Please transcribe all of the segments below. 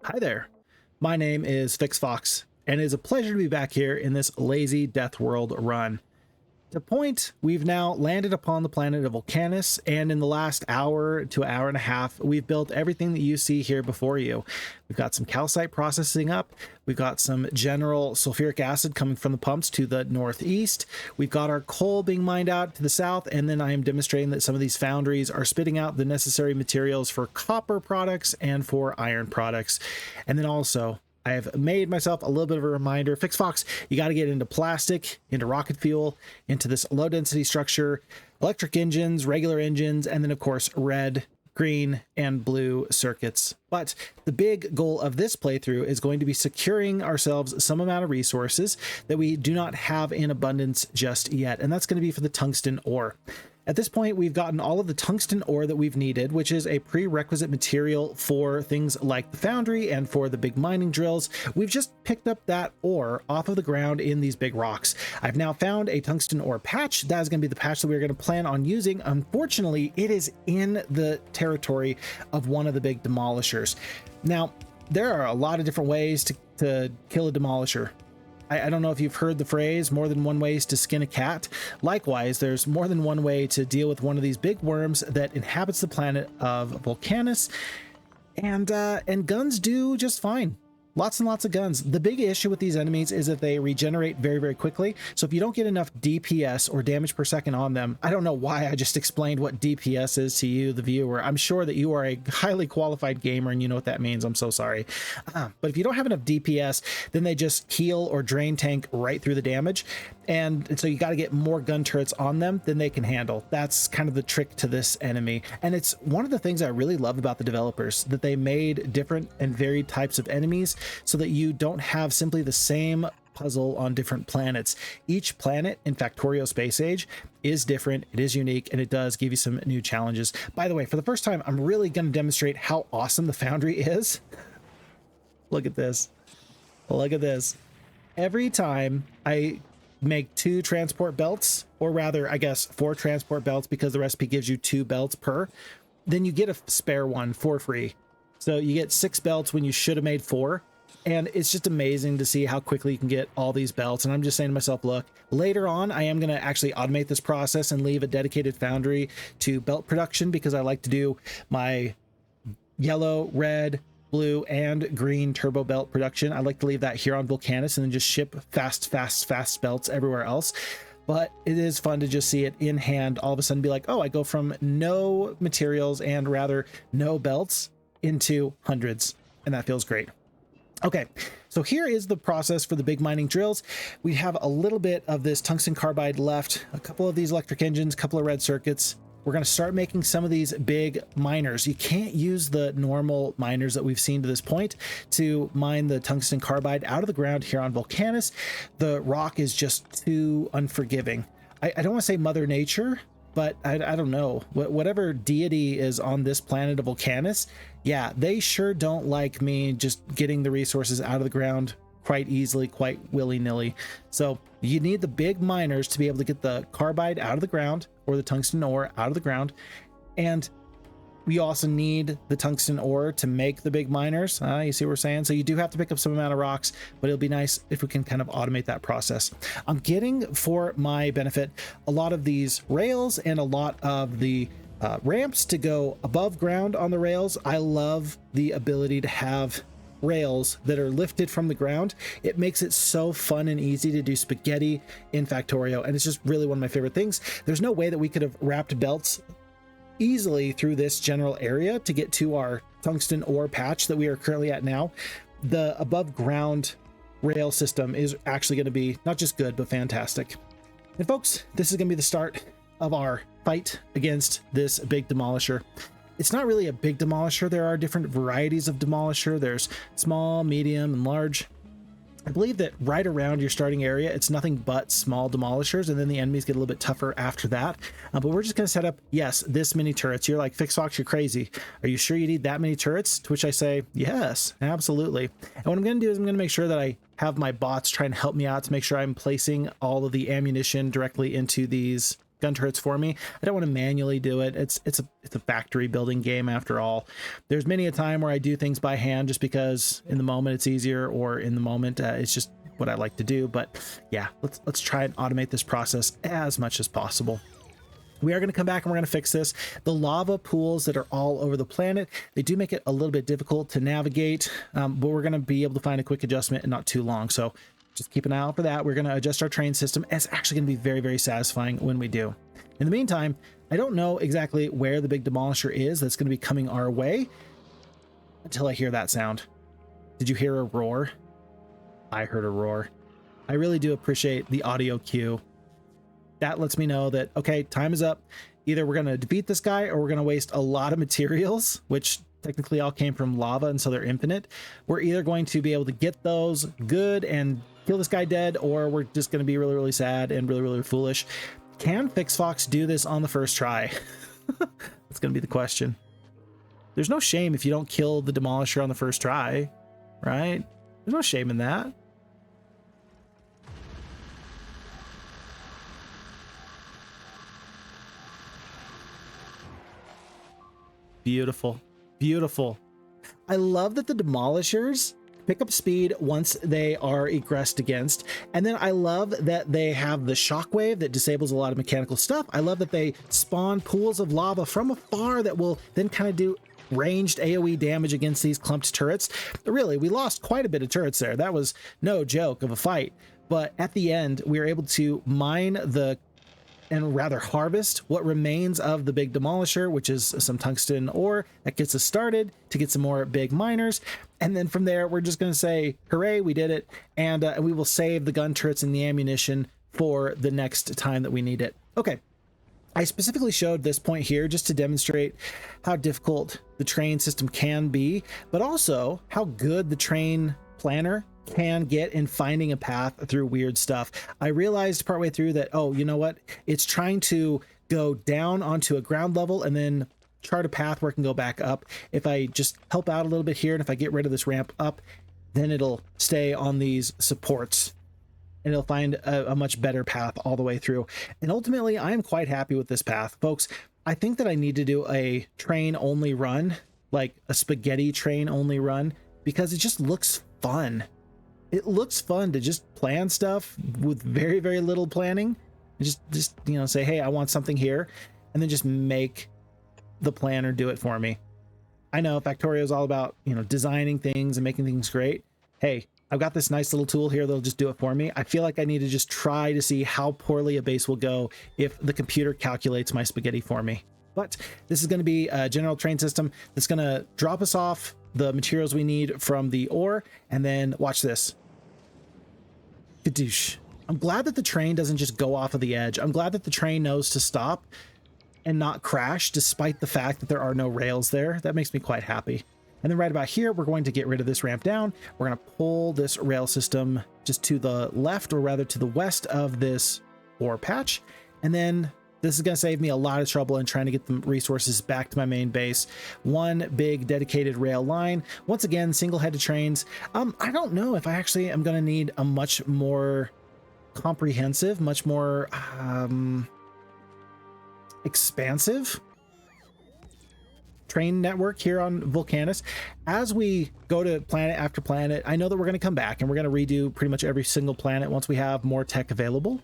Hi there, my name is FixFox, and it is a pleasure to be back here in this lazy Death World run. To point, we've now landed upon the planet of Volcanus, and in the last hour to hour and a half, we've built everything that you see here before you. We've got some calcite processing up, we've got some general sulfuric acid coming from the pumps to the northeast, we've got our coal being mined out to the south, and then I am demonstrating that some of these foundries are spitting out the necessary materials for copper products and for iron products. And then also, I have made myself a little bit of a reminder. FixFox, you got to get into plastic, into rocket fuel, into this low density structure, electric engines, regular engines, and then of course red, green, and blue circuits. But the big goal of this playthrough is going to be securing ourselves some amount of resources that we do not have in abundance just yet, and that's going to be for the tungsten ore. At this point, we've gotten all of the tungsten ore that we've needed, which is a prerequisite material for things like the foundry and for the big mining drills. We've just picked up that ore off of the ground in these big rocks. I've now found a tungsten ore patch. That is going to be the patch that we're going to plan on using. Unfortunately, it is in the territory of one of the big demolishers. Now, there are a lot of different ways to kill a demolisher. I don't know if you've heard the phrase, more than one ways to skin a cat. Likewise, there's more than one way to deal with one of these big worms that inhabits the planet of Volcanus, and guns do just fine. Lots and lots of guns. The big issue with these enemies is that they regenerate very, very quickly. So if you don't get enough DPS or damage per second on them, I don't know why I just explained what DPS is to you, the viewer. I'm sure that you are a highly qualified gamer and you know what that means. I'm so sorry. But if you don't have enough DPS, then they just heal or drain tank right through the damage. And so you got to get more gun turrets on them than they can handle. That's kind of the trick to this enemy. And it's one of the things I really love about the developers, that they made different and varied types of enemies so that you don't have simply the same puzzle on different planets. Each planet in Factorio Space Age is different, it is unique, and it does give you some new challenges. By the way, for the first time, I'm really going to demonstrate how awesome the foundry is. Look at this. Look at this. Every time I make 2 transport belts, or rather, I guess 4 transport belts, because the recipe gives you 2 belts per, then you get a spare one for free. So you get 6 belts when you should have made 4. And it's just amazing to see how quickly you can get all these belts. And I'm just saying to myself, look, later on, I am going to actually automate this process and leave a dedicated foundry to belt production, because I like to do my yellow, red, blue, and green turbo belt production. I like to leave that here on Volcanus and then just ship fast belts everywhere else. But it is fun to just see it in hand, all of a sudden be like, oh, I go from no materials and rather no belts into hundreds. And that feels great. Okay, so here is the process for the big mining drills. We have a little bit of this tungsten carbide left, a couple of these electric engines, a couple of red circuits. We're going to start making some of these big miners. You can't use the normal miners that we've seen to this point to mine the tungsten carbide out of the ground here on Volcanus. The rock is just too unforgiving. I don't want to say Mother Nature, but I don't know. Whatever deity is on this planet of Volcanus, yeah, they sure don't like me just getting the resources out of the ground quite easily, quite willy-nilly. So you need the big miners to be able to get the carbide out of the ground, or the tungsten ore out of the ground. And we also need the tungsten ore to make the big miners. You see what we're saying? So you do have to pick up some amount of rocks, but it'll be nice if we can kind of automate that process. I'm getting, for my benefit, a lot of these rails and a lot of the ramps to go above ground on the rails. I love the ability to have rails that are lifted from the ground. It makes it so fun and easy to do spaghetti in Factorio, and it's just really one of my favorite things. There's no way that we could have wrapped belts easily through this general area to get to our tungsten ore patch that we are currently at now. The above ground rail system is actually going to be not just good, but fantastic. And folks, this is going to be the start of our fight against this big demolisher. It's not really a big demolisher. There are different varieties of demolisher. There's small, medium, and large. I believe that right around your starting area, it's nothing but small demolishers, and then the enemies get a little bit tougher after that. But we're just going to set up, yes, this many turrets. You're like, FixFox, you're crazy. Are you sure you need that many turrets? To which I say, yes, absolutely. And what I'm going to do is I'm going to make sure that I have my bots try and help me out to make sure I'm placing all of the ammunition directly into these gun turrets for me. I don't want to manually do it. It's a factory building game after all. There's many a time where I do things by hand just because in the moment it's easier, or in the moment it's just what I like to do. But yeah, let's try and automate this process as much as possible. We are going to come back and we're going to fix this. The lava pools that are all over the planet, they do make it a little bit difficult to navigate, but we're going to be able to find a quick adjustment and not too long. So just keep an eye out for that. We're going to adjust our train system. It's actually going to be very, very satisfying when we do. In the meantime, I don't know exactly where the big demolisher is that's going to be coming our way until I hear that sound. Did you hear a roar? I heard a roar. I really do appreciate the audio cue. That lets me know that, okay, time is up. Either we're going to defeat this guy or we're going to waste a lot of materials, which technically all came from lava, and so they're infinite. We're either going to be able to get those good and kill this guy dead, or we're just going to be really, really sad and really, really foolish. Can FixFox do this on the first try? That's going to be the question. There's no shame if you don't kill the demolisher on the first try, right? There's no shame in that. Beautiful, beautiful. I love that the demolishers pick up speed once they are egressed against, and then I love that they have the shockwave that disables a lot of mechanical stuff. I love that they spawn pools of lava from afar that will then kind of do ranged AoE damage against these clumped turrets. Really, we lost quite a bit of turrets there. That was no joke of a fight, but at the end we were able to mine and rather harvest what remains of the big demolisher, which is some tungsten ore that gets us started to get some more big miners. And then from there, we're just going to say, hooray, we did it. And we will save the gun turrets and the ammunition for the next time that we need it. Okay. I specifically showed this point here just to demonstrate how difficult the train system can be, but also how good the train planner can get in finding a path through weird stuff. I realized partway through that, oh, you know what? It's trying to go down onto a ground level and then chart a path where it can go back up. If I just help out a little bit here, and if I get rid of this ramp up, then it'll stay on these supports and it'll find a much better path all the way through. And ultimately, I am quite happy with this path. Folks, I think that I need to do a train only run, like a spaghetti train only run, because it just looks fun. It looks fun to just plan stuff with very, very little planning. Just you know, say, hey, I want something here, and then just make the planner do it for me. I know Factorio is all about, you know, designing things and making things great. Hey, I've got this nice little tool here that'll just do it for me. I feel like I need to just try to see how poorly a base will go if the computer calculates my spaghetti for me. But this is going to be a general train system that's going to drop us off the materials we need from the ore, and then watch this. Kadoosh. I'm glad that the train doesn't just go off of the edge. I'm glad that the train knows to stop and not crash, despite the fact that there are no rails there. That makes me quite happy. And then right about here, we're going to get rid of this ramp down. We're going to pull this rail system just to the left, or rather to the west of this ore patch. And then this is going to save me a lot of trouble in trying to get the resources back to my main base. One big dedicated rail line. Once again, single-headed trains. I don't know if I actually am going to need a much more comprehensive, much more expansive train network here on Vulcanus. As we go to planet after planet, I know that we're going to come back and we're going to redo pretty much every single planet once we have more tech available.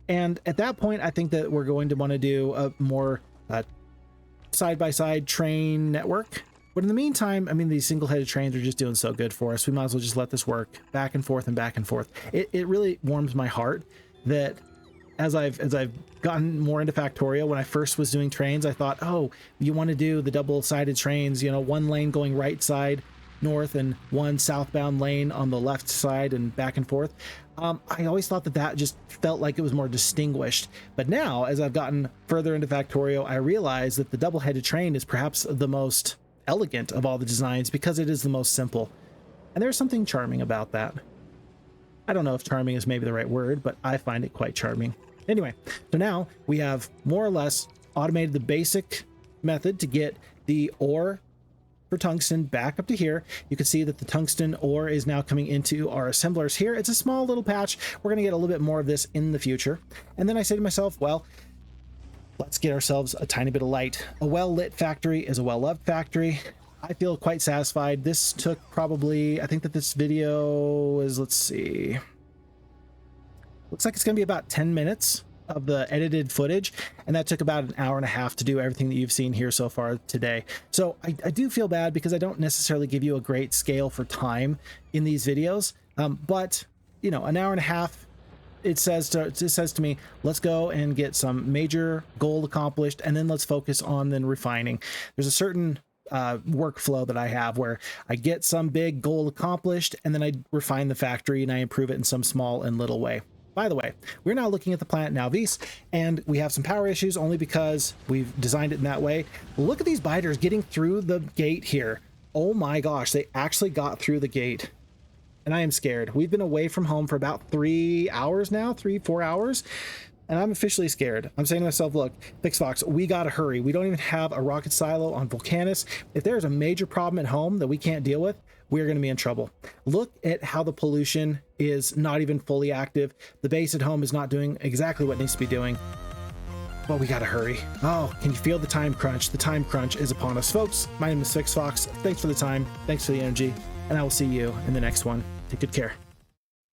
And at that point, I think that we're going to want to do a more side-by-side train network. But in the meantime, I mean, these single-headed trains are just doing so good for us. We might as well just let this work back and forth and back and forth. It really warms my heart that as I've gotten more into Factorio, when I first was doing trains, I thought, oh, you want to do the double-sided trains, you know, one lane going right side north and one southbound lane on the left side and back and forth. I always thought that just felt like it was more distinguished. But now, as I've gotten further into Factorio, I realize that the double-headed train is perhaps the most elegant of all the designs because it is the most simple. And there's something charming about that. I don't know if charming is maybe the right word, but I find it quite charming. Anyway, so now we have more or less automated the basic method to get the ore for tungsten back up to here. You can see that the tungsten ore is now coming into our assemblers here. It's a small little patch. We're going to get a little bit more of this in the future. And then I say to myself, well, let's get ourselves a tiny bit of light. A well-lit factory is a well-loved factory. I feel quite satisfied. This took probably, I think that this video is, let's see, looks like it's going to be about 10 minutes of the edited footage, and that took about an hour and a half to do everything that you've seen here so far today. So I do feel bad because I don't necessarily give you a great scale for time in these videos, but you know, an hour and a half, it says to me, let's go and get some major goal accomplished, and then let's focus on then refining. There's a certain workflow that I have where I get some big goal accomplished, and then I refine the factory and I improve it in some small and little way. By the way, we're now looking at the planet Nalvis, and we have some power issues only because we've designed it in that way. Look at these biters getting through the gate here. Oh my gosh, they actually got through the gate. And I am scared. We've been away from home for about 3 hours now, 4 hours, and I'm officially scared. I'm saying to myself, look, FixFox, we gotta hurry. We don't even have a rocket silo on Vulcanus. If there's a major problem at home that we can't deal with, we're gonna be in trouble. Look at how the pollution is not even fully active. The base at home is not doing exactly what it needs to be doing. But we gotta hurry. Oh, can you feel the time crunch? The time crunch is upon us. Folks, my name is FixFox. Thanks for the time, thanks for the energy, and I will see you in the next one. Take good care.